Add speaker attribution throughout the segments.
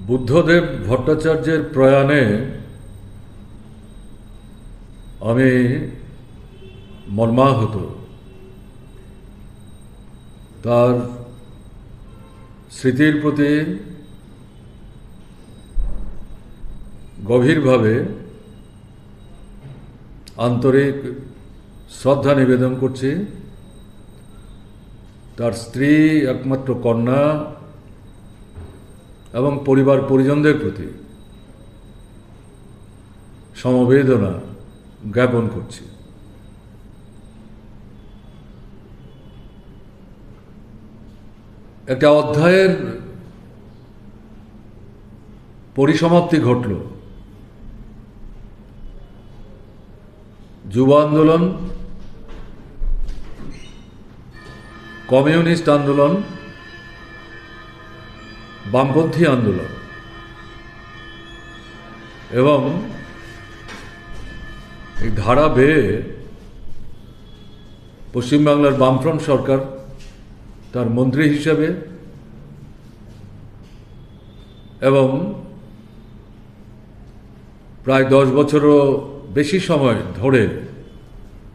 Speaker 1: বুদ্ধদেব ভট্টাচার্যের প্রয়াণে আমি মর্মাহত। তার স্মৃতির প্রতি গভীরভাবে আন্তরিক শ্রদ্ধা নিবেদন করছি। তার স্ত্রী, একমাত্র কন্যা এবং পরিবার পরিজনদের প্রতি সমবেদনা জ্ঞাপন করছি। একটা অধ্যায়ের পরিসমাপ্তি ঘটল। যুব আন্দোলন, কমিউনিস্ট আন্দোলন, বামপন্থী আন্দোলন এবং এই ধারা বেয়ে পশ্চিমবাংলার বামফ্রন্ট সরকার তার মন্ত্রী হিসেবে এবং প্রায় 10 বছরও বেশি সময় ধরে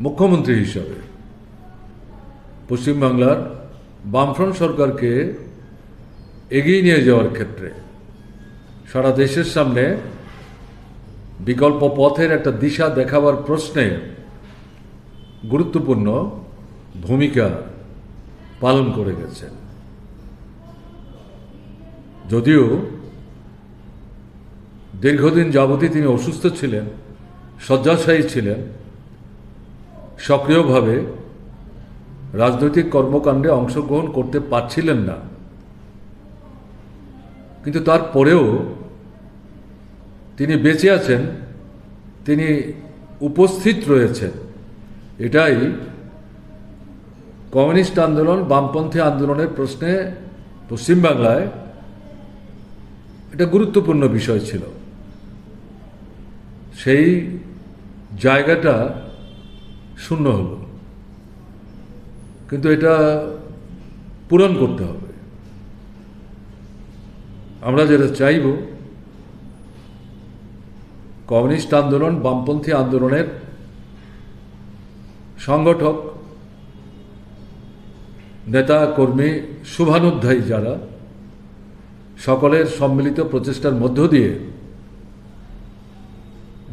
Speaker 1: মুখ্যমন্ত্রী হিসাবে পশ্চিমবাংলার বামফ্রন্ট সরকারকে এগিয়ে নিয়ে যাওয়ার ক্ষেত্রে সারা দেশের সামনে বিকল্প পথের একটা দিশা দেখাবার প্রশ্নে গুরুত্বপূর্ণ ভূমিকা পালন করে গেছেন। যদিও দীর্ঘদিন যাবতই তিনি অসুস্থ ছিলেন, শয্যাশায়ী ছিলেন, সক্রিয়ভাবে রাজনৈতিক কর্মকাণ্ডে অংশগ্রহণ করতে পারছিলেন না, কিন্তু তারপরেও তিনি বেঁচে আছেন, তিনি উপস্থিত রয়েছেন। এটাই কমিউনিস্ট আন্দোলন, বামপন্থী আন্দোলনের প্রশ্নে পশ্চিমবাংলায় এটা গুরুত্বপূর্ণ বিষয় ছিল। সেই জায়গাটা শূন্য হলো, কিন্তু এটা পূরণ করতে হবে। আমরা যেটা চাইব, কমিউনিস্ট আন্দোলন, বামপন্থী আন্দোলনের সংগঠক, নেতা কর্মী, শুভানুধ্যায়ী যারা, সকলের সম্মিলিত প্রচেষ্টার মধ্য দিয়ে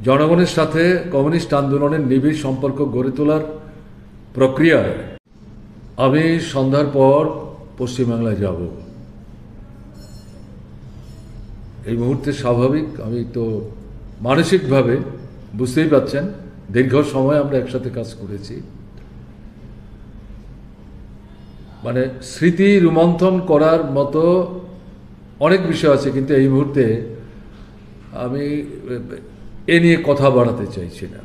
Speaker 1: জনগণের সাথে কমিউনিস্ট আন্দোলনের নিবিড় সম্পর্ক গড়ে তোলার প্রক্রিয়ায় আমি সন্ধ্যার পর পশ্চিমবাংলায় যাব। এই মুহূর্তে স্বাভাবিক, আমি তো মানসিকভাবে বুঝতেই পারছেন, দীর্ঘ সময় আমরা একসাথে কাজ করেছি, মানে স্মৃতি রোমন্থন করার মতো অনেক বিষয় আছে, কিন্তু এই মুহূর্তে আমি এ নিয়ে কথা বাড়াতে চাইছি না।